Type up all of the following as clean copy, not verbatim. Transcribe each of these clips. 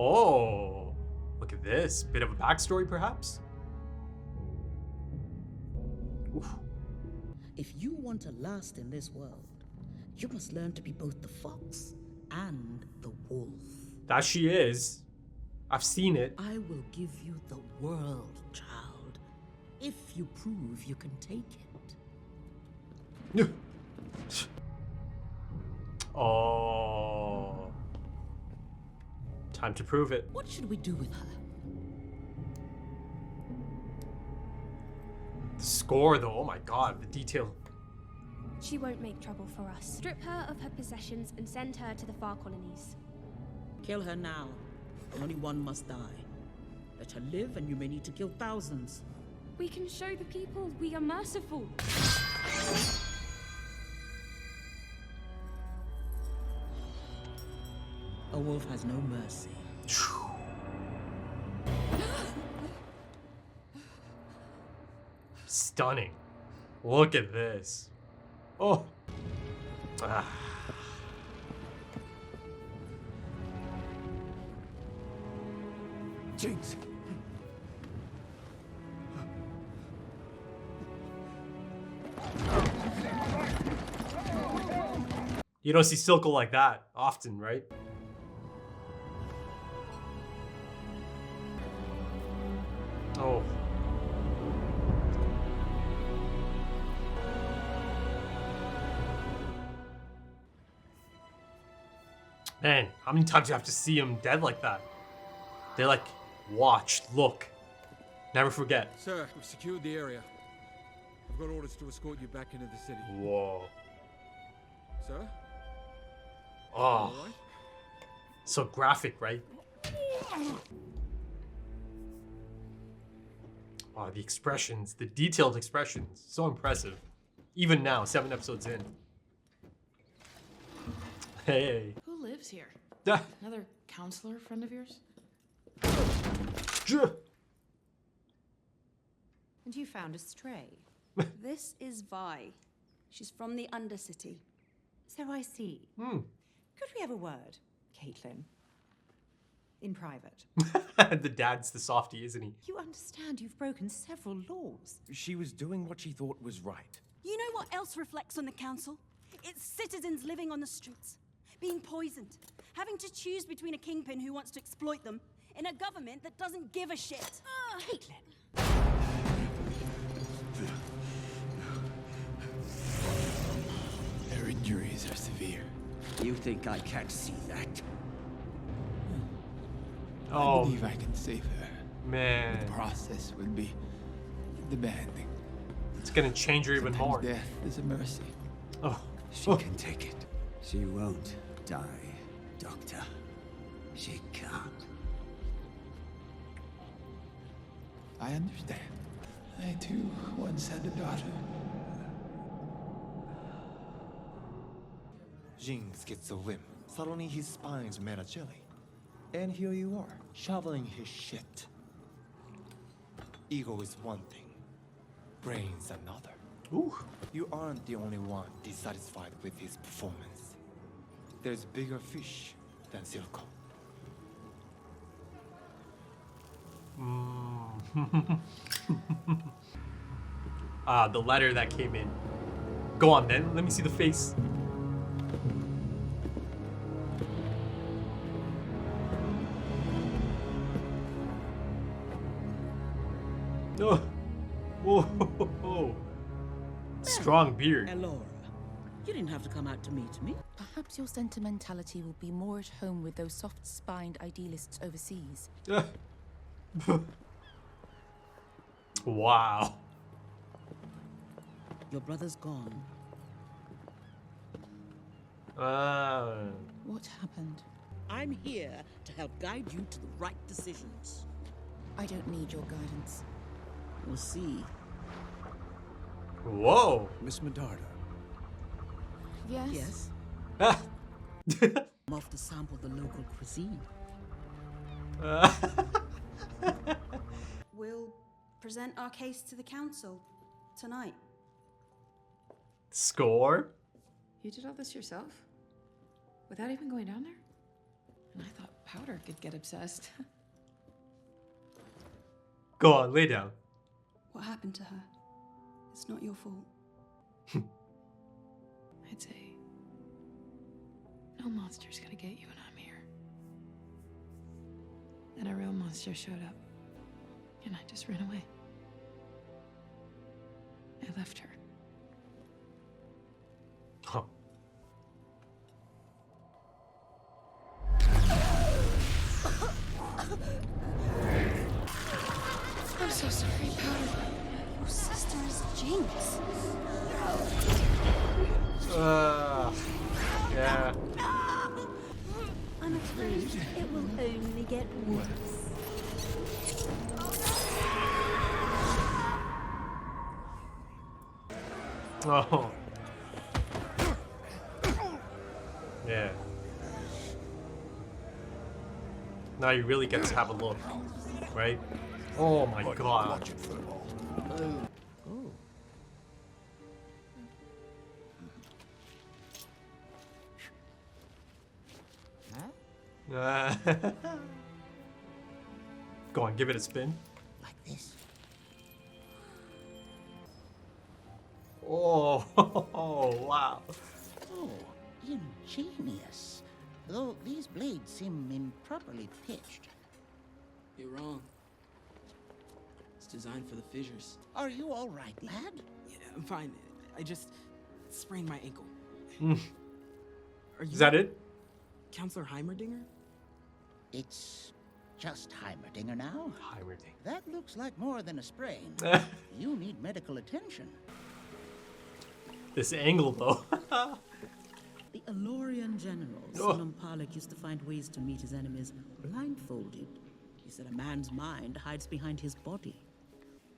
Oh, look at this. Bit of a backstory, perhaps? Oof. If you want to last in this world, you must learn to be both the fox and the wolf. That she is. I've seen it. I will give you the world, child, if you prove you can take it. Oh. Time to prove it. What should we do with her? The score, though. Oh my god, the detail. She won't make trouble for us. Strip her of her possessions and send her to the far colonies. Kill her now. Only one must die. Let her live and you may need to kill thousands. We can show the people we are merciful. A wolf has no mercy. Stunning. Look at this. Oh. Ah. Jinx. You don't see Silco like that often, right? Oh. Man, how many times do you have to see him dead like that? They like, watch, look, never forget. Sir, we've secured the area. I've got orders to escort you back into the city. Whoa. Sir? Oh, All right? so graphic, right? Oh, the expressions, the detailed expressions, so impressive. Even now, 7 episodes in. Hey. Who lives here? Ah. Another counselor friend of yours? And you found a stray. This is Vi. She's from the Undercity. So I see. Could we have a word, Caitlin? In private. The dad's the softie, isn't he? You understand you've broken several laws. She was doing what she thought was right. You know what else reflects on the council? It's citizens living on the streets, being poisoned, having to choose between a kingpin who wants to exploit them and a government that doesn't give a shit. Caitlin. Her injuries are severe. You think I can't see that? I Oh, believe I can save her. man. The process would be demanding. It's gonna change her even Sometimes more. death is a mercy. Oh. She can take it. She won't die, Doctor. She can't. I understand. I too once had a daughter. Jinx gets a whim. Suddenly his spine's made of jelly. And here you are, shoveling his shit. Ego is one thing, brains another. Ooh. You aren't the only one dissatisfied with his performance. There's bigger fish than Silco. The letter that came in. Go on then, let me see the face. Oh. Whoa. Strong beard. Elora, you didn't have to come out to meet me. Perhaps your sentimentality will be more at home with those soft-spined idealists overseas. Wow. Your brother's gone. What happened? I'm here to help guide you to the right decisions. I don't need your guidance. We'll see. Whoa. Miss Medarda. Yes? Yes? I'm off to sample the local cuisine. We'll present our case to the council tonight. Score? You did all this yourself? Without even going down there? And I thought Powder could get obsessed. Go on, lay down. What happened to her? It's not your fault. I'd say no monster's gonna get you when I'm here. Then a real monster showed up, and I just ran away. I left her. Huh. I'm so sorry, Powder. Your sister is Jinx. Yeah. I'm afraid it will only get worse. Oh. Yeah. Now you really get to have a look, right? Oh my god. Watch it, FMAB. Oh. Huh? Go on, give it a spin. Like this. Oh, wow. Oh, ingenious. Though these blades seem improperly pitched. You're wrong. It's designed for the fissures. Are you all right, lad? Yeah, I'm fine. I just sprained my ankle. Are you Is that it? Counselor Heimerdinger? It's just Heimerdinger now. Heimerdinger. That looks like more than a sprain. You need medical attention. This angle, though. The Elorian general, Simon Parlek, used to find ways to meet his enemies blindfolded. He said a man's mind hides behind his body.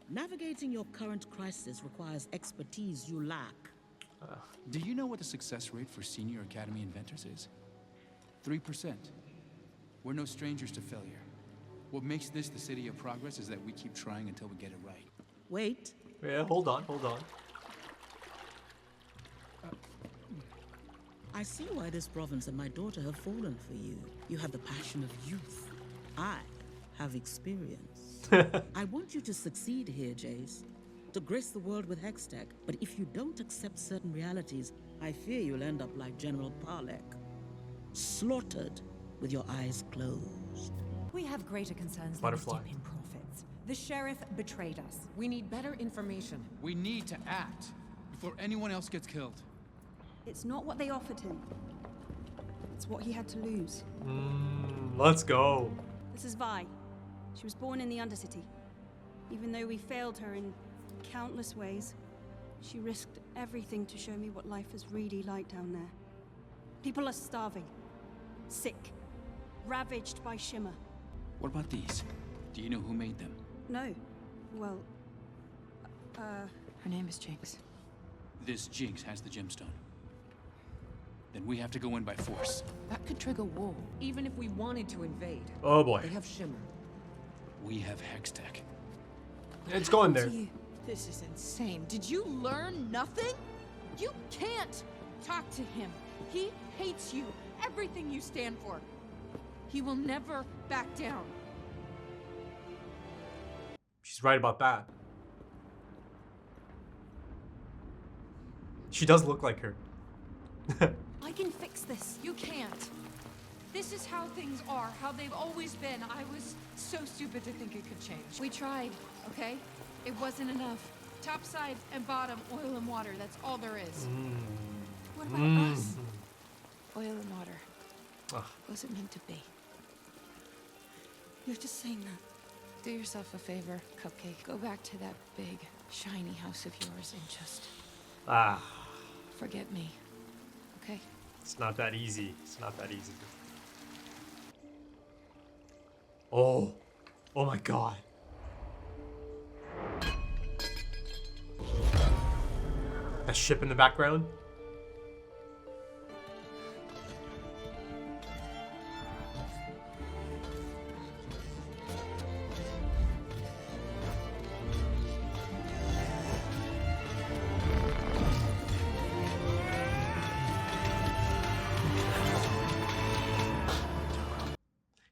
Navigating your current crisis requires expertise you lack. Do you know what the success rate for senior academy inventors is? 3%. We're no strangers to failure. What makes this the city of progress is that we keep trying until we get it right. Wait. Yeah, hold on, hold on. I see why this province and my daughter have fallen for you. You have the passion of youth. I have experience. I want you to succeed here, Jace. To grace the world with Hextech. But if you don't accept certain realities, I fear you'll end up like General Parlek. Slaughtered with your eyes closed. We have greater concerns Butterfly. than a dip in profits. The sheriff betrayed us. We need better information. We need to act before anyone else gets killed. It's not what they offered him. It's what he had to lose. Let's go. This is Vi. She was born in the Undercity. Even though we failed her in countless ways, she risked everything to show me what life is really like down there. People are starving, sick, ravaged by Shimmer. What about these? Do you know who made them? No. Well, Her name is Jinx. This Jinx has the gemstone. Then we have to go in by force. That could trigger war. Even if we wanted to invade, Oh boy. they have Shimmer. We have Hextech. It's going there. This is insane. Did you learn nothing? You can't talk to him. He hates you. Everything you stand for. He will never back down. She's right about that. She does look like her. I can fix this. You can't. This is how things are, how they've always been. I was so stupid to think it could change. We tried, okay? It wasn't enough. Top side and bottom, oil and water. That's all there is. What about us? Oil and water. Ugh. Wasn't meant to be. You're just saying that. Do yourself a favor, Cupcake. Go back to that big, shiny house of yours and just forget me. Okay? It's not that easy. It's not that easy. Oh. Oh my god. That ship in the background?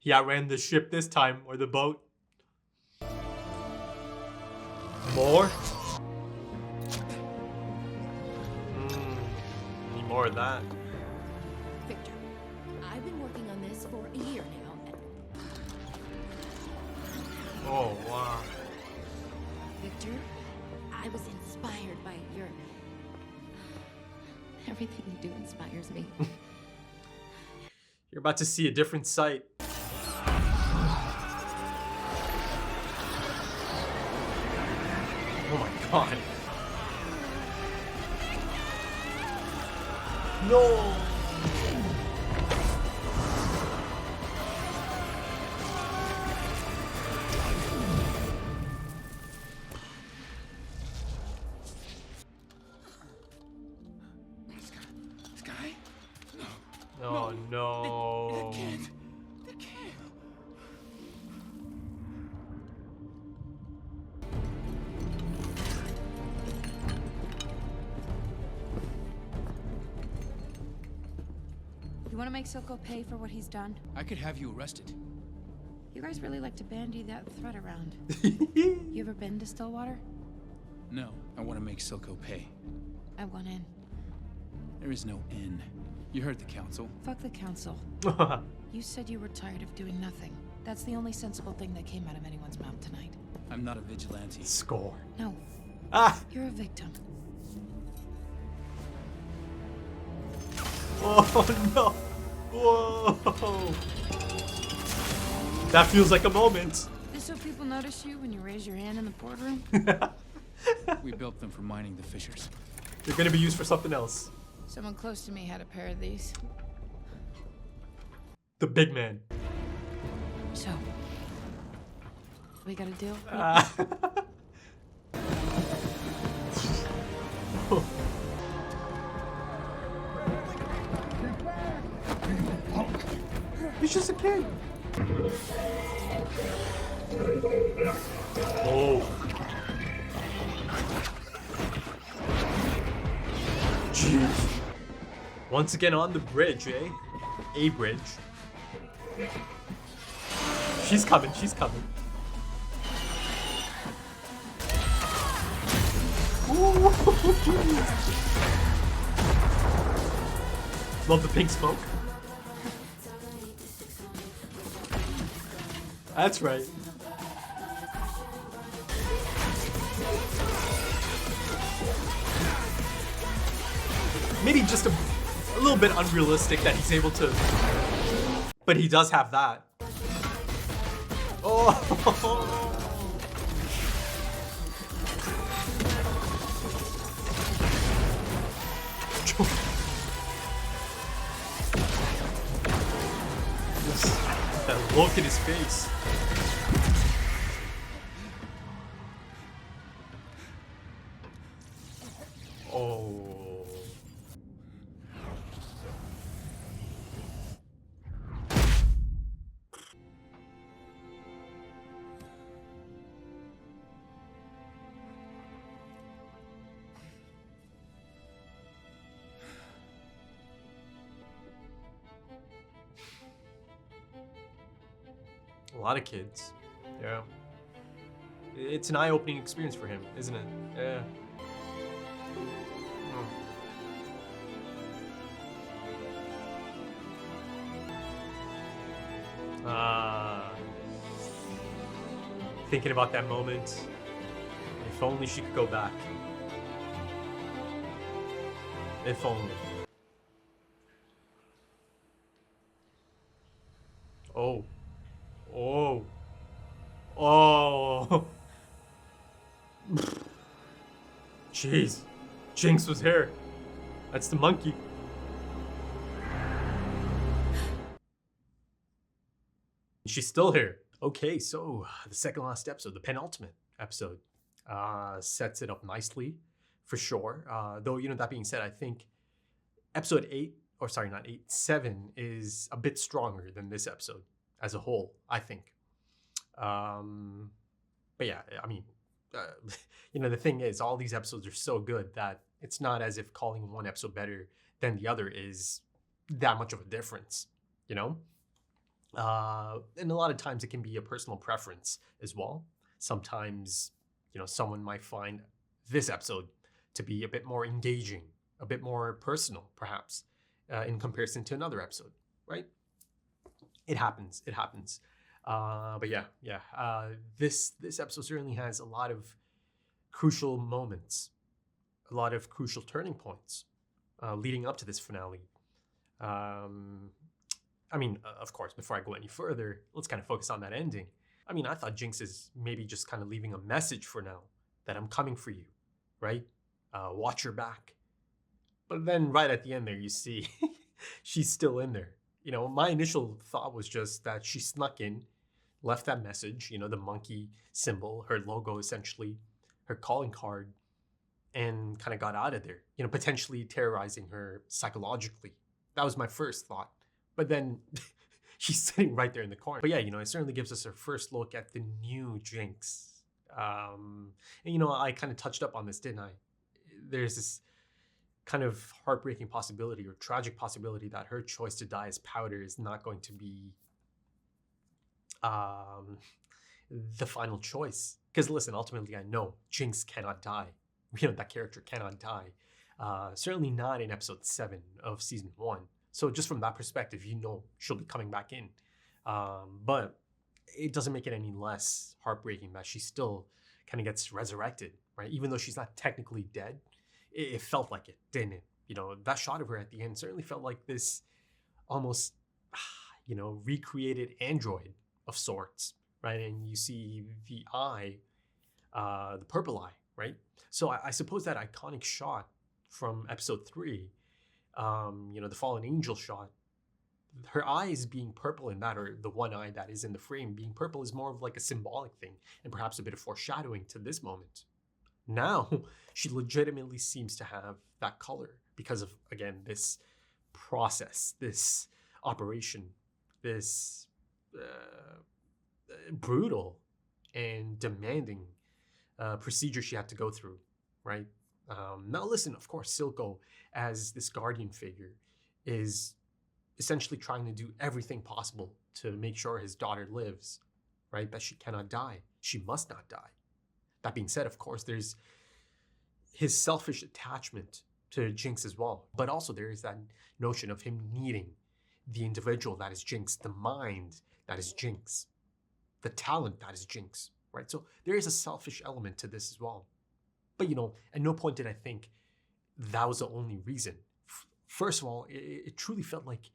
He outran the ship this time, or the boat. More? Need more of that. Victor, I've been working on this for a year now. Oh, wow. Victor, I was inspired by your... Everything you do inspires me. You're about to see a different sight. Oh my god. No! Sky? Oh no. It can't. It can't. You want to make Silco pay for what he's done? I could have you arrested. You guys really like to bandy that threat around. You ever been to Stillwater? No, I want to make Silco pay. I want in. There is no in. You heard the council. Fuck the council. You said you were tired of doing nothing. That's the only sensible thing that came out of anyone's mouth tonight. I'm not a vigilante. Score. No. Ah! You're a victim. Oh no! Whoa! That feels like a moment. Just so people notice you when you raise your hand in the boardroom? We built them for mining the fissures. They're gonna be used for something else. Someone close to me had a pair of these. The big man. So, we got a deal? He's just a kid. Oh. Jeez. Once again on the bridge, eh? A bridge. She's coming, she's coming. Ooh. Love the pink smoke. That's right. Maybe just a little bit unrealistic that he's able to, but he does have that. Oh! That look in his face. Oh. A lot of kids. Yeah. It's an eye-opening experience for him, isn't it? Yeah. Thinking about that moment. If only she could go back. If only. Oh. Oh. Oh. Jeez. Jinx was here. That's the monkey. She's still here. Okay, so the second last episode, the penultimate episode, sets it up nicely, for sure. Though, you know, that being said, I think episode 8, or sorry, not 8, 7 is a bit stronger than this episode as a whole, I think. But yeah, I mean, you know, the thing is, all these episodes are so good that it's not as if calling one episode better than the other is that much of a difference, you know? And a lot of times it can be a personal preference as well. Sometimes, someone might find this episode to be a bit more engaging, a bit more personal, perhaps, in comparison to another episode, right? It happens. But this episode certainly has a lot of crucial moments, a lot of crucial turning points leading up to this finale. Of course, before I go any further, let's kind of focus on that ending. I thought Jinx is maybe just kind of leaving a message for now that I'm coming for you, right? Watch your back. But then right at the end there, you see she's still in there. My initial thought was just that she snuck in, left that message, the monkey symbol, her logo essentially, her calling card, and kind of got out of there, potentially terrorizing her psychologically. That was my first thought. But then she's sitting right there in the corner. But yeah, it certainly gives us our first look at the new Jinx. And I kind of touched up on this, didn't I? There's this kind of heartbreaking possibility or tragic possibility that her choice to die as Powder is not going to be the final choice. Because listen, ultimately I know Jinx cannot die. That character cannot die. Certainly not in episode 7 of season 1. So just from that perspective, she'll be coming back in. But it doesn't make it any less heartbreaking that she still kind of gets resurrected, right? Even though she's not technically dead, it felt like it, didn't it? That shot of her at the end certainly felt like this almost, recreated android of sorts, right? And you see the eye, the purple eye, right? So I suppose that iconic shot from episode 3, the fallen angel shot, her eyes being purple in that, or the one eye that is in the frame being purple, is more of like a symbolic thing and perhaps a bit of foreshadowing to this moment. Now she legitimately seems to have that color because of, again, this process, this operation, this brutal and demanding procedure she had to go through, right? Now listen, of course, Silco, as this guardian figure, is essentially trying to do everything possible to make sure his daughter lives, right? That she cannot die. She must not die. That being said, of course, there's his selfish attachment to Jinx as well. But also there is that notion of him needing the individual that is Jinx, the mind that is Jinx, the talent that is Jinx, right? So there is a selfish element to this as well. But, at no point did I think that was the only reason. First of all, it truly felt like,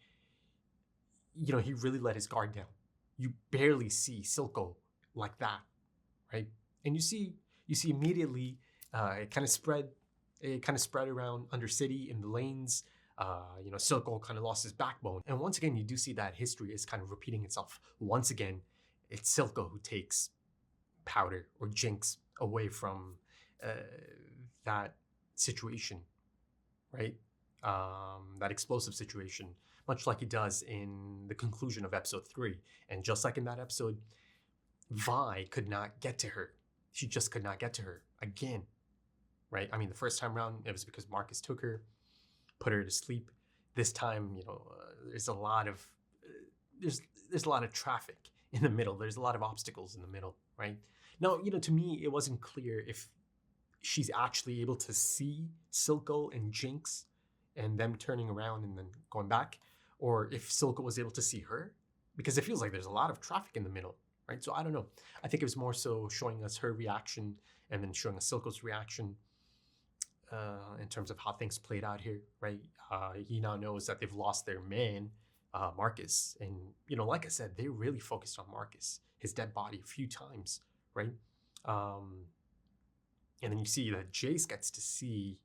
he really let his guard down. You barely see Silco like that, right? And you see immediately it kind of spread around Undercity in the lanes. Silco kind of lost his backbone. And once again, you do see that history is kind of repeating itself. Once again, it's Silco who takes Powder or Jinx away from that situation, right? That explosive situation, much like he does in the conclusion of episode 3. And just like in that episode, Vi could not get to her. She just could not get to her again, right? The first time around, it was because Marcus took her, put her to sleep. This time, there's a lot of traffic in the middle. There's a lot of obstacles in the middle, right? Now, to me, it wasn't clear if she's actually able to see Silco and Jinx and them turning around and then going back, or if Silco was able to see her, because it feels like there's a lot of traffic in the middle, right? So I don't know. I think it was more so showing us her reaction and then showing us Silco's reaction in terms of how things played out here, right? He now knows that they've lost their man, Marcus. And, like I said, they really focused on Marcus, his dead body, a few times, right? And then you see that Jace gets to see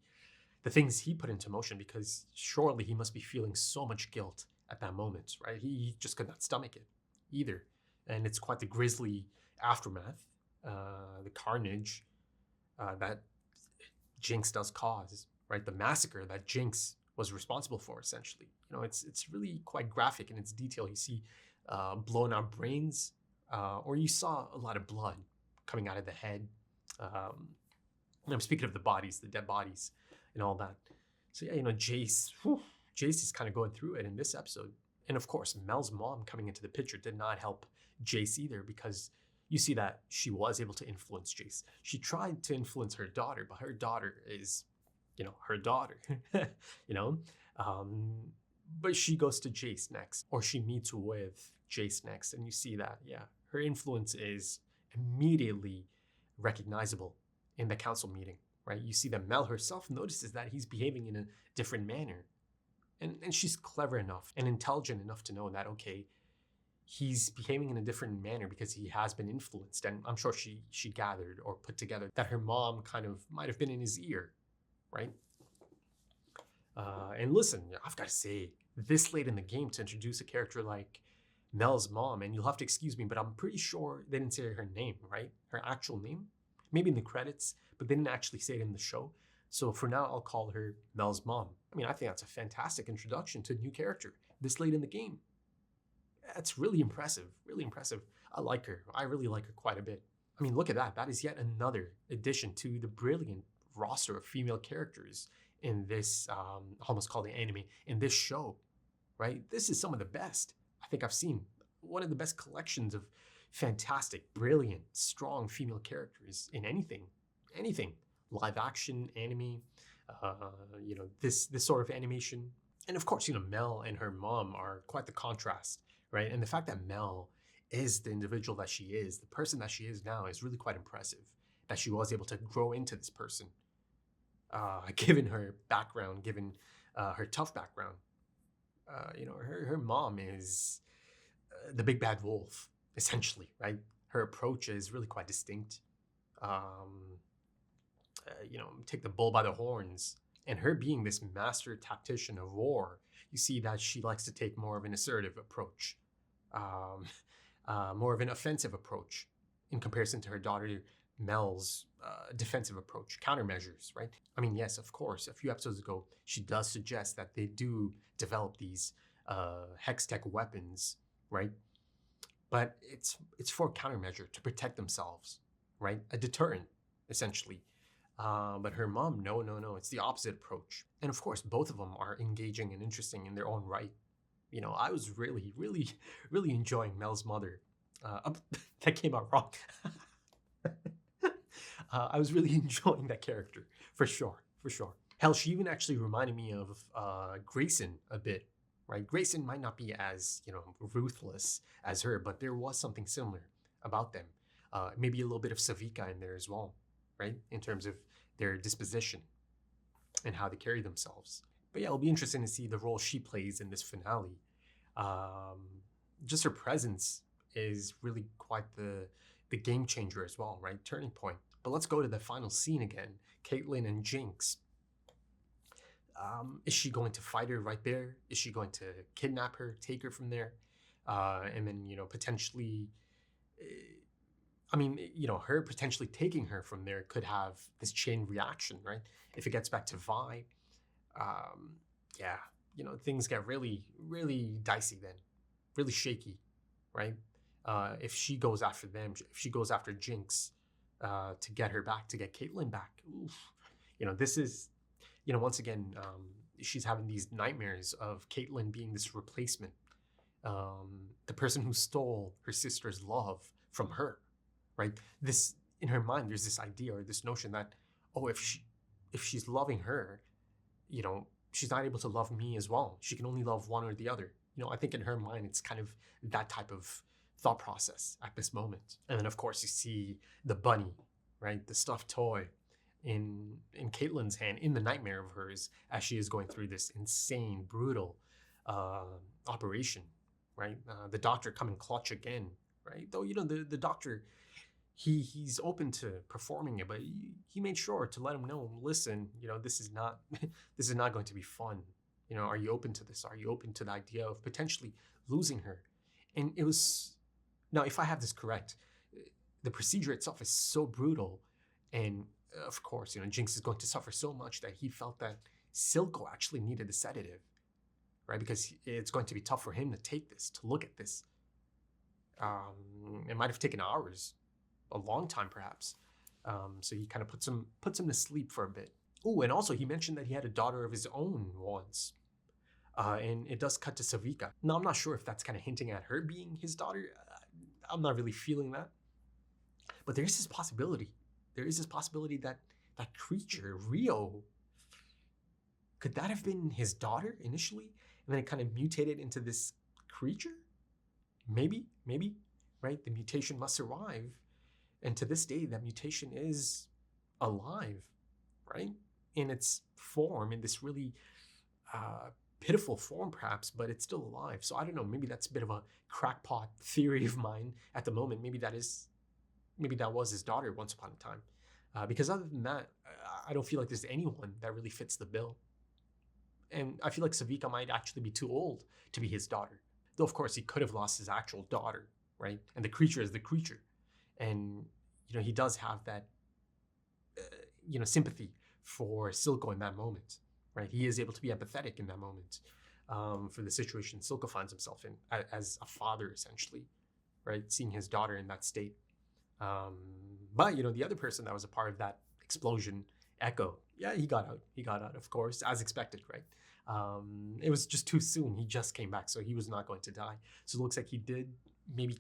the things he put into motion, because surely he must be feeling so much guilt at that moment, right? He just could not stomach it either. And it's quite the grisly aftermath, the carnage that Jinx does cause, right? The massacre that Jinx was responsible for, essentially. It's really quite graphic in its detail. You see blown out brains, or you saw a lot of blood coming out of the head. I'm speaking of the bodies, the dead bodies, and all that. So yeah, Jace is kind of going through it in this episode. And of course, Mel's mom coming into the picture did not help Jace either, because you see that she was able to influence Jace. She tried to influence her daughter, but her daughter is, her daughter, you know? But she goes to Jace next, or she meets with Jace next, and you see that, yeah, her influence is immediately recognizable in the council meeting, right? You see that Mel herself notices that he's behaving in a different manner. And she's clever enough and intelligent enough to know that, okay, he's behaving in a different manner because he has been influenced. And I'm sure she gathered or put together that her mom kind of might have been in his ear, right? And listen, I've got to say, this late in the game to introduce a character like Mel's mom, and you'll have to excuse me, but I'm pretty sure they didn't say her name, right? Her actual name? Maybe in the credits, but they didn't actually say it in the show. So for now, I'll call her Mel's mom. I mean, I think that's a fantastic introduction to a new character this late in the game. That's really impressive, really impressive. I like her. I really like her quite a bit. I mean, look at that. That is yet another addition to the brilliant roster of female characters in this, I almost call it anime, in this show, right? This is some of the best I think I've seen. One of the best collections of fantastic, brilliant, strong female characters in anything. Live action, anime, this sort of animation. And of course, Mel and her mom are quite the contrast, right? And the fact that Mel is the individual that she is, the person that she is now, is really quite impressive. That she was able to grow into this person, given her background, given her tough background. Her mom is the big bad wolf, essentially, right? Her approach is really quite distinct. Take the bull by the horns. And her being this master tactician of war, you see that she likes to take more of an assertive approach, more of an offensive approach in comparison to her daughter Mel's defensive approach, countermeasures, right? I mean, yes, of course, a few episodes ago, she does suggest that they do develop these hex tech weapons, right? But it's for countermeasure, to protect themselves, right? A deterrent, essentially. But her mom, no, it's the opposite approach. And of course, both of them are engaging and interesting in their own right. I was really, really, really enjoying Mel's mother. That came out wrong. I was really enjoying that character, for sure. Hell, she even actually reminded me of Grayson a bit, right? Grayson might not be as, ruthless as her, but there was something similar about them. Maybe a little bit of Savika in there as well, right? In terms of their disposition and how they carry themselves. But yeah, it'll be interesting to see the role she plays in this finale. Just her presence is really quite the game changer as well, right? Turning point. But let's go to the final scene again. Caitlyn and Jinx. Is she going to fight her right there? Is she going to kidnap her, take her from there? And then, potentially... her potentially taking her from there could have this chain reaction, right? If it gets back to Vi, things get really, really dicey then, really shaky, right? If she goes after them, if she goes after Jinx to get her back, to get Caitlyn back, oof. This is, once again, she's having these nightmares of Caitlyn being this replacement, the person who stole her sister's love from her. Right? This, in her mind, there's this idea or this notion that, if she's loving her, she's not able to love me as well. She can only love one or the other. I think in her mind, it's kind of that type of thought process at this moment. And then, of course, you see the bunny, right? The stuffed toy in Caitlyn's hand, in the nightmare of hers, as she is going through this insane, brutal operation, right? The doctor coming clutch again, right? Though, the doctor... He's open to performing it, but he made sure to let him know, listen, this is not going to be fun. Are you open to this? Are you open to the idea of potentially losing her? And it was, now if I have this correct, the procedure itself is so brutal, and of course, Jinx is going to suffer so much that he felt that Silco actually needed a sedative, right? Because it's going to be tough for him to take this, to look at this. It might have taken hours. A long time, perhaps. So he kind of puts him to sleep for a bit. Oh, and also he mentioned that he had a daughter of his own once. And it does cut to Savika. Now, I'm not sure if that's kind of hinting at her being his daughter. I'm not really feeling that. But there is this possibility. There is this possibility that that creature, Rio, could that have been his daughter initially? And then it kind of mutated into this creature? Maybe, right? The mutation must survive. And to this day, that mutation is alive, right? In its form, in this really pitiful form perhaps, but it's still alive. So I don't know, maybe that's a bit of a crackpot theory of mine at the moment. Maybe that was his daughter once upon a time. Because other than that, I don't feel like there's anyone that really fits the bill. And I feel like Savika might actually be too old to be his daughter. Though, of course, he could have lost his actual daughter, right? And the creature is the creature. And, he does have that, sympathy for Silco in that moment, right? He is able to be empathetic in that moment for the situation Silco finds himself in as a father, essentially, right? Seeing his daughter in that state. But, the other person that was a part of that explosion, Echo, yeah, he got out. He got out, of course, as expected, right? It was just too soon. He just came back, so he was not going to die. So it looks like he did maybe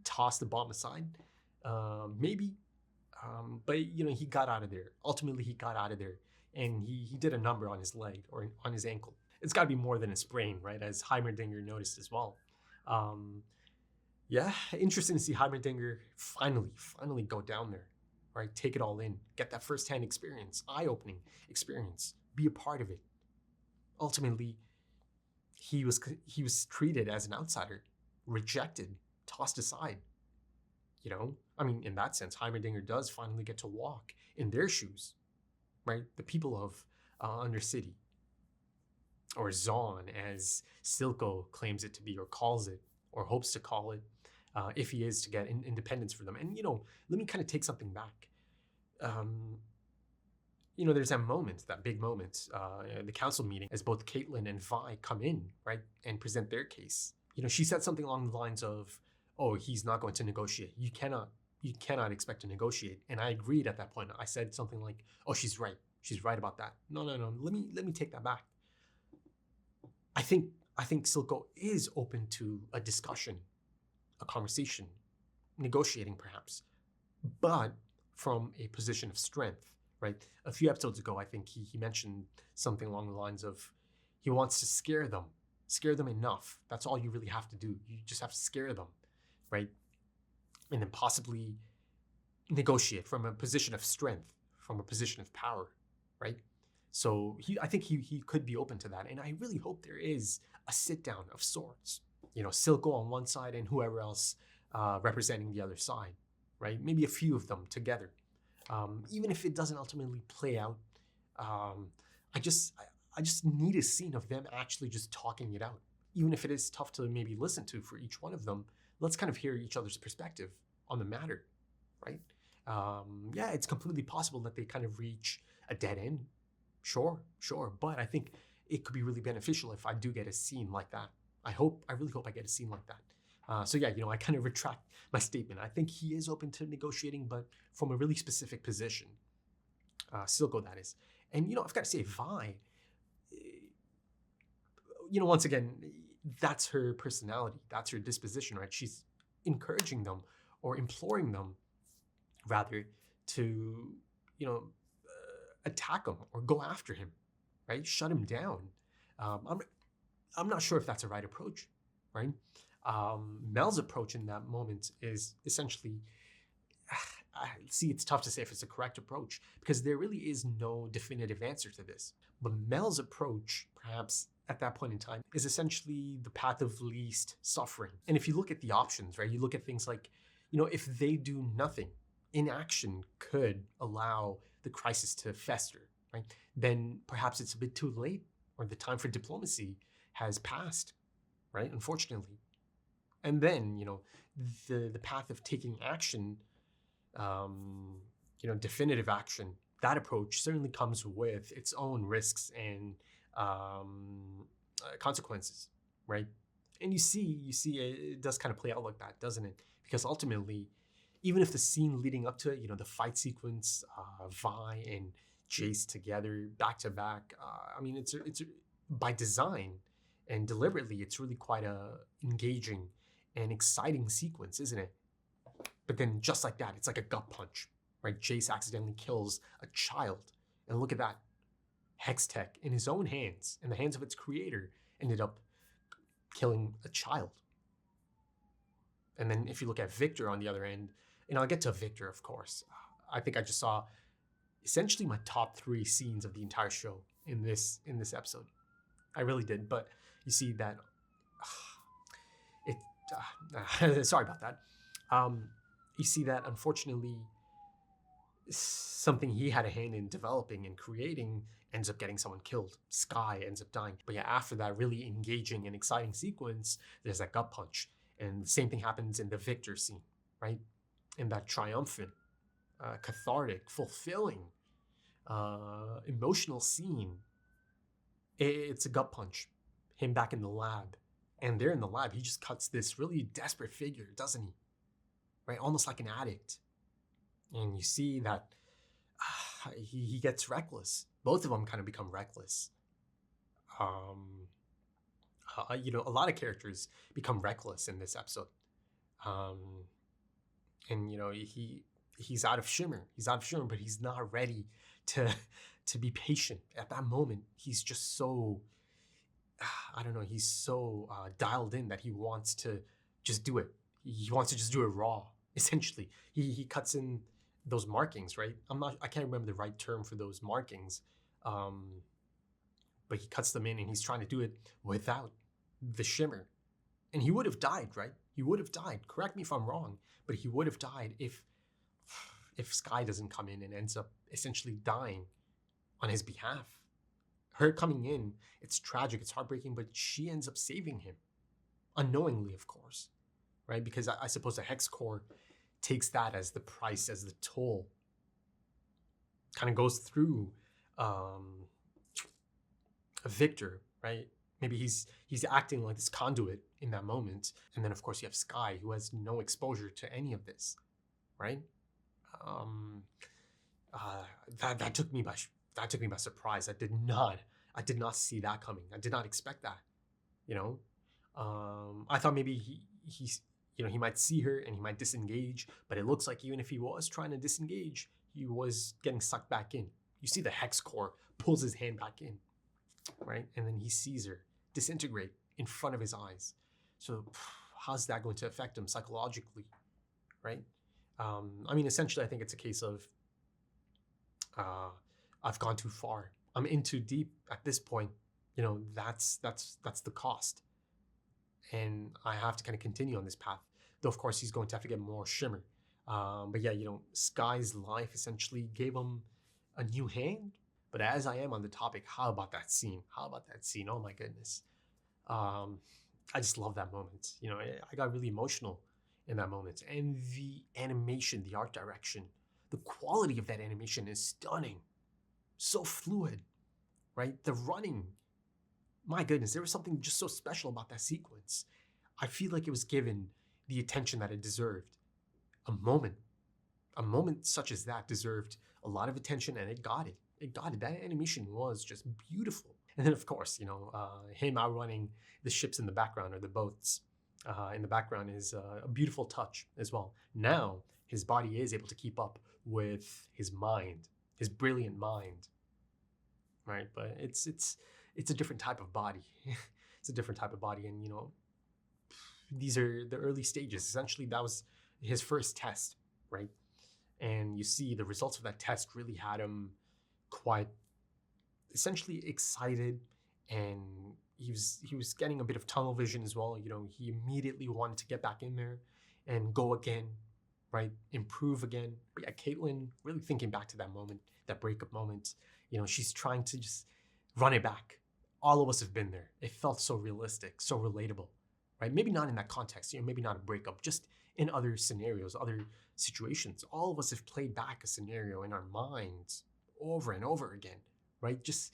toss the bomb aside. But, he got out of there. Ultimately, he got out of there, and he did a number on his leg or on his ankle. It's got to be more than a sprain, right? As Heimerdinger noticed as well. Yeah, interesting to see Heimerdinger finally go down there, right? Take it all in, get that firsthand experience, eye-opening experience, be a part of it. Ultimately, he was treated as an outsider, rejected, tossed aside. In that sense, Heimerdinger does finally get to walk in their shoes, right? The people of Undercity, or Zaun, as Silco claims it to be, or calls it, or hopes to call it, if he is to get independence for them. And, let me kind of take something back. There's that moment, that big moment, the council meeting, as both Caitlin and Vi come in, right, and present their case. She said something along the lines of, "Oh, he's not going to negotiate. You cannot expect to negotiate." And I agreed at that point. I said something like, "Oh, she's right. She's right about that." No. Let me take that back. I think Silco is open to a discussion, a conversation, negotiating perhaps, but from a position of strength, right? A few episodes ago, I think he mentioned something along the lines of he wants to scare them enough. That's all you really have to do. You just have to scare them, right? And then possibly negotiate from a position of strength, from a position of power, right? So I think he could be open to that. And I really hope there is a sit down of sorts. Silco on one side and whoever else representing the other side, right? Maybe a few of them together. Even if it doesn't ultimately play out, I just need a scene of them actually just talking it out. Even if it is tough to maybe listen to for each one of them, let's kind of hear each other's perspective on the matter, right? Yeah, it's completely possible that they kind of reach a dead end. Sure. But I think it could be really beneficial if I do get a scene like that. I really hope I get a scene like that. So yeah, I kind of retract my statement. I think he is open to negotiating, but from a really specific position. Silco, that is. And, I've got to say, Vi, once again, that's her personality. That's her disposition, right? She's encouraging them or imploring them, rather, to, attack him or go after him, right? Shut him down. I'm not sure if that's a right approach, right? Mel's approach in that moment is essentially, it's tough to say if it's a correct approach because there really is no definitive answer to this. But Mel's approach, perhaps at that point in time, is essentially the path of least suffering. And if you look at the options, right, you look at things like, if they do nothing, inaction could allow the crisis to fester, right? Then perhaps it's a bit too late or the time for diplomacy has passed, right? Unfortunately. And then, the path of taking action, definitive action, that approach certainly comes with its own risks and consequences, right? And you see it does kind of play out like that, doesn't it? Because ultimately, even if the scene leading up to it, the fight sequence, Vi and Jace together, back to back, it's by design, And deliberately, it's really quite a engaging and exciting sequence, isn't it? But then just like that, it's like a gut punch, right? Jace accidentally kills a child. And look at that. Hextech in his own hands, in the hands of its creator, ended up killing a child. And then if you look at Victor on the other end, and I'll get to Victor, of course. I think I just saw essentially my top 3 scenes of the entire show in this episode. I really did, but you see that sorry about that. You see that unfortunately something he had a hand in developing and creating ends up getting someone killed. Sky ends up dying. But yeah, after that really engaging and exciting sequence, there's that gut punch. And the same thing happens in the Victor scene, right? In that triumphant, cathartic, fulfilling, emotional scene. It's a gut punch. Him back in the lab. And there in the lab, he just cuts this really desperate figure, doesn't he? Right? Almost like an addict. And you see that he gets reckless. Both of them kind of become reckless. You know, a lot of characters become reckless in this episode. And, you know, he's out of shimmer. He's out of shimmer, but he's not ready to be patient. At that moment, he's just so, I don't know, he's so dialed in that he wants to just do it. He wants to just do it raw, essentially. He cuts in those markings, right? I can't remember the right term for those markings. But he cuts them in and he's trying to do it without the shimmer. And he would have died, right? He would have died. Correct me if I'm wrong, but he would have died if Sky doesn't come in and ends up essentially dying on his behalf. Her coming in, it's tragic, it's heartbreaking, but she ends up saving him. Unknowingly, of course, right? Because I suppose the Hex Core takes that as the price, as the toll. Kind of goes through a Victor, right? Maybe he's acting like this conduit in that moment. And then of course you have Sky, who has no exposure to any of this, right? That took me by surprise. I did not see that coming. I did not expect that. You know, I thought maybe he's you know, he might see her and he might disengage, but it looks like even if he was trying to disengage, he was getting sucked back in. You see the Hex Core pulls his hand back in, right? And then he sees her disintegrate in front of his eyes. So how's that going to affect him psychologically, right? I mean, essentially, I think it's a case of I've gone too far. I'm in too deep at this point. You know, that's the cost. And I have to kind of continue on this path. Though, of course, he's going to have to get more shimmer. But yeah, you know, Sky's life essentially gave him a new hand. But as I am on the topic, how about that scene? How about that scene? Oh my goodness. I just love that moment. You know, I got really emotional in that moment. And the animation, the art direction, the quality of that animation is stunning. So fluid, right? The running. My goodness, there was something just so special about that sequence. I feel like it was given the attention that it deserved. A moment such as that deserved a lot of attention, and it got it. It got it. That animation was just beautiful. And then, of course, you know, him outrunning the ships in the background, or the boats in the background, is a beautiful touch as well. Now, his body is able to keep up with his mind, his brilliant mind, right? But it's a different type of body. It's a different type of body. And, you know, these are the early stages. Essentially, that was his first test, right? And you see the results of that test really had him quite essentially excited, and he was getting a bit of tunnel vision as well. You know, he immediately wanted to get back in there and go again, right? Improve again. But yeah, Caitlin, really thinking back to that moment, that breakup moment, you know, she's trying to just run it back. All of us have been there. It felt so realistic, so relatable, right? Maybe not in that context, you know, maybe not a breakup, just in other scenarios, other situations. All of us have played back a scenario in our minds over and over again, right? Just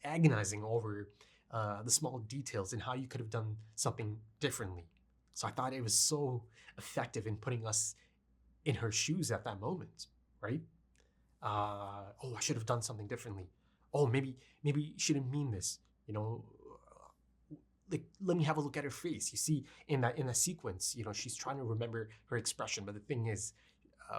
agonizing over the small details and how you could have done something differently. So I thought it was so effective in putting us in her shoes at that moment, right? Oh, I should have done something differently. Oh, maybe she didn't mean this. You know, like, let me have a look at her face. You see in that sequence, you know, she's trying to remember her expression, but the thing is,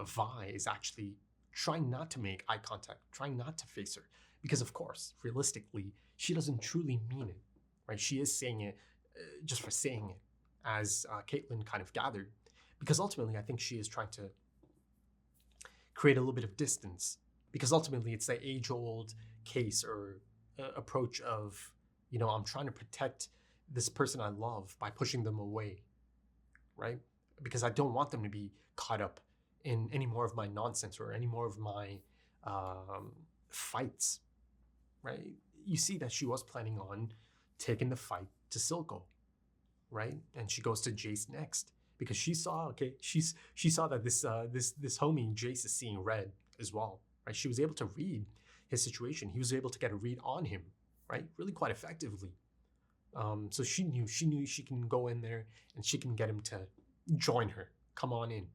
Vi is actually trying not to make eye contact, trying not to face her, because of course, realistically, she doesn't truly mean it, right? She is saying it just for saying it, as Caitlin kind of gathered, because ultimately, I think she is trying to create a little bit of distance, because ultimately, it's the age-old case or approach of, you know, I'm trying to protect this person I love by pushing them away, right? Because I don't want them to be caught up in any more of my nonsense or any more of my fights, right? You see that she was planning on taking the fight to Silco, right? And she goes to Jace next because she saw, she saw that this homie Jace is seeing red as well, right? She was able to read his situation. He was able to get a read on him, right? Really quite effectively. So she knew she can go in there and she can get him to join her. Come on in,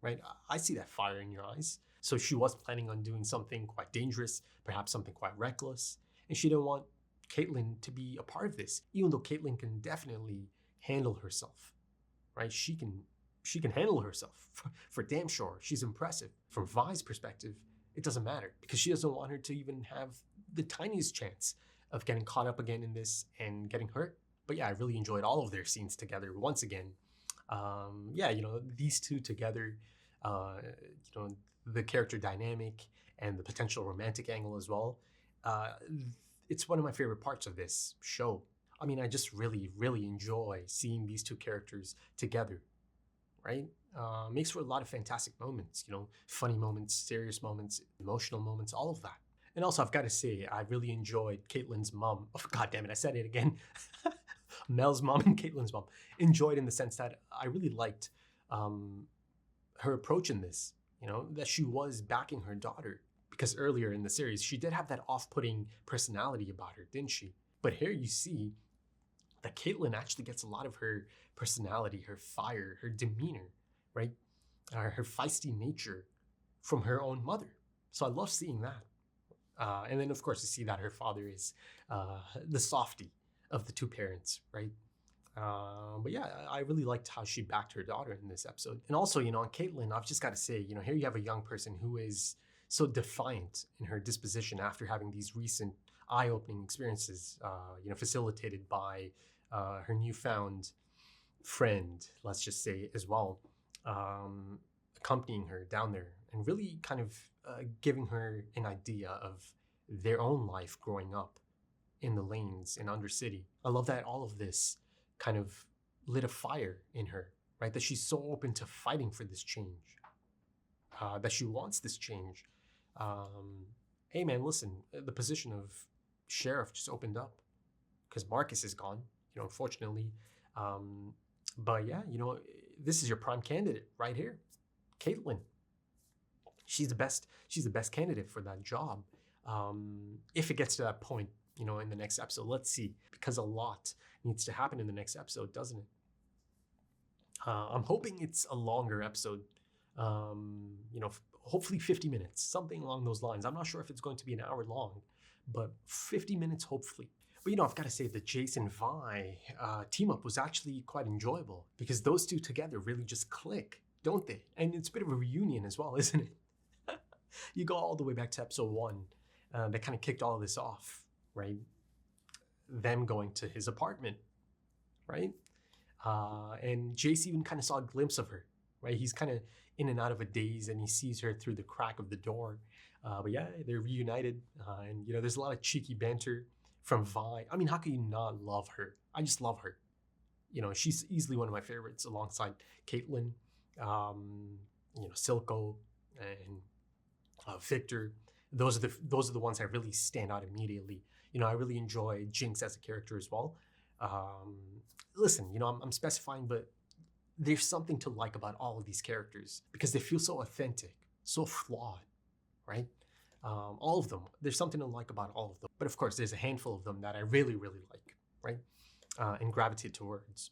right? I see that fire in your eyes. So she was planning on doing something quite dangerous, perhaps something quite reckless, and she didn't want Caitlin to be a part of this, even though Caitlin can definitely handle herself, right? She can handle herself for damn sure. She's impressive. From Vi's perspective, it doesn't matter because she doesn't want her to even have the tiniest chance of getting caught up again in this and getting hurt. But yeah, I really enjoyed all of their scenes together once again. Yeah, you know, these two together, you know, the character dynamic and the potential romantic angle as well. It's one of my favorite parts of this show. I mean, I just really, really enjoy seeing these two characters together, right? Makes for a lot of fantastic moments, you know, funny moments, serious moments, emotional moments, all of that. And also, I've got to say, I really enjoyed Caitlin's mom. Oh, God damn it, I said it again. Mel's mom and Caitlin's mom. Enjoyed in the sense that I really liked her approach in this, you know, that she was backing her daughter. Because earlier in the series, she did have that off-putting personality about her, didn't she? But here you see that Caitlin actually gets a lot of her personality, her fire, her demeanor, right? Her feisty nature from her own mother. So I love seeing that. And then, of course, you see that her father is the softie of the two parents, right? But yeah, I really liked how she backed her daughter in this episode. And also, you know, on Caitlin, I've just got to say, you know, here you have a young person who is so defiant in her disposition after having these recent eye-opening experiences, you know, facilitated by her newfound friend, let's just say, as well, accompanying her down there and really kind of giving her an idea of their own life growing up in the lanes in Undercity. I love that all of this kind of lit a fire in her, right? That she's so open to fighting for this change, that she wants this change. Hey man, listen, the position of sheriff just opened up because Marcus is gone, you know, unfortunately. But yeah, you know, this is your prime candidate right here, Caitlin. She's the best candidate for that job. If it gets to that point, you know, in the next episode, let's see, because a lot needs to happen in the next episode, doesn't it? I'm hoping it's a longer episode, you know, hopefully 50 minutes, something along those lines. I'm not sure if it's going to be an hour long, but 50 minutes, hopefully. But, you know, I've got to say the Jace and Vi team up was actually quite enjoyable because those two together really just click, don't they? And it's a bit of a reunion as well, isn't it? You go all the way back to episode 1. That kind of kicked all of this off, right? Them going to his apartment, right? And Jace even kind of saw a glimpse of her, right? He's kind of in and out of a daze and he sees her through the crack of the door. But yeah, they're reunited. And, you know, there's a lot of cheeky banter from Vi. I mean, how can you not love her? I just love her. You know, she's easily one of my favorites alongside Caitlin, you know, Silco and Victor. Those are the ones that really stand out immediately. You know, I really enjoy Jinx as a character as well. Listen, you know, I'm specifying, but there's something to like about all of these characters because they feel so authentic, so flawed, right? All of them. There's something to like about all of them. But of course, there's a handful of them that I really, really like, right? And gravitate towards.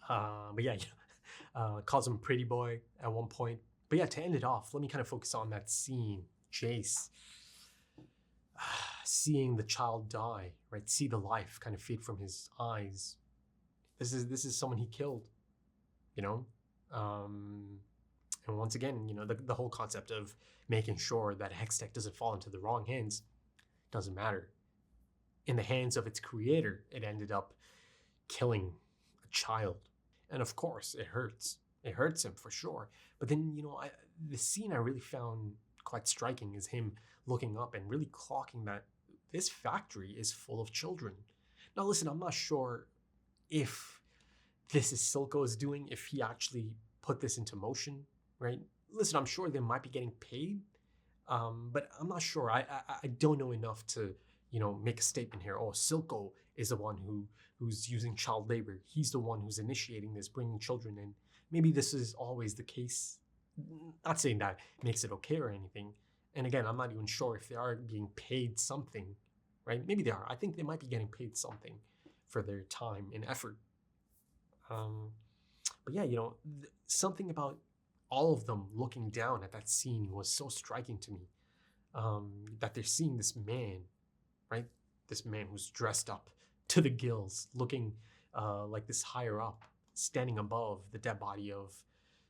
But yeah, calls him pretty boy at one point. But yeah, to end it off, let me kind of focus on that scene. Jace. seeing the child die, right? See the life kind of fade from his eyes. This is someone he killed, you know? And once again, you know, the whole concept of making sure that Hextech doesn't fall into the wrong hands doesn't matter. In the hands of its creator, it ended up killing a child. And of course, it hurts. It hurts him for sure. But then, you know, the scene I really found quite striking is him looking up and really clocking that this factory is full of children. Now, listen, I'm not sure if this is Silco's doing, if he actually put this into motion, right? Listen, I'm sure they might be getting paid, but I'm not sure. I don't know enough to, you know, make a statement here. Oh, Silco is the one who's using child labor. He's the one who's initiating this, bringing children in. Maybe this is always the case. Not saying that makes it okay or anything. And again, I'm not even sure if they are being paid something, right? Maybe they are. I think they might be getting paid something for their time and effort. But yeah, you know, something about all of them looking down at that scene was so striking to me. That they're seeing this man, right? This man who's dressed up to the gills, looking like this higher up, standing above the dead body of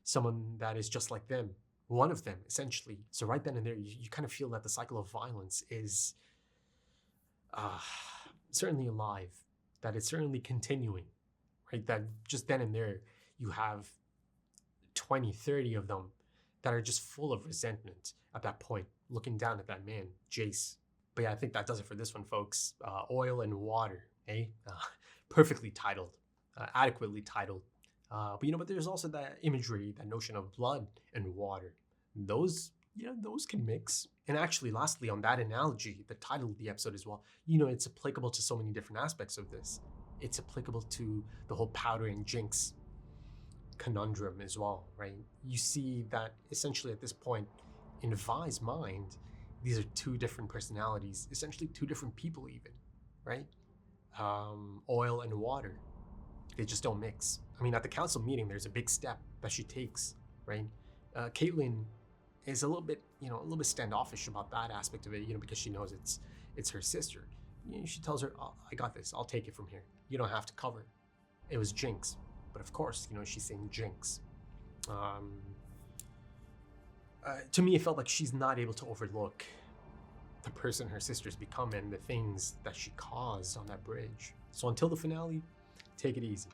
someone that is just like them, one of them, essentially. So right then and there, you kind of feel that the cycle of violence is certainly alive, that it's certainly continuing, right? That just then and there, you have 20, 30 of them that are just full of resentment at that point, looking down at that man, Jace. But yeah, I think that does it for this one, folks. Oil and Water, eh? Perfectly titled, adequately titled. But you know, but there's also that imagery, that notion of blood and water. Those, you know, those can mix. And actually, lastly, on that analogy, the title of the episode as well, you know, it's applicable to so many different aspects of this. It's applicable to the whole Powder and Jinx conundrum as well, right? You see that essentially at this point, in Vi's mind, these are two different personalities, essentially two different people even, right? Oil and water. They just don't mix. I mean, at the council meeting, there's a big step that she takes, right? Caitlin is a little bit standoffish about that aspect of it, you know, because she knows it's her sister. You know, she tells her, oh, I got this. I'll take it from here. You don't have to cover it. It was Jinx. But of course, you know, she's saying Jinx. To me, it felt like she's not able to overlook the person her sister's become and the things that she caused on that bridge. So until the finale, take it easy.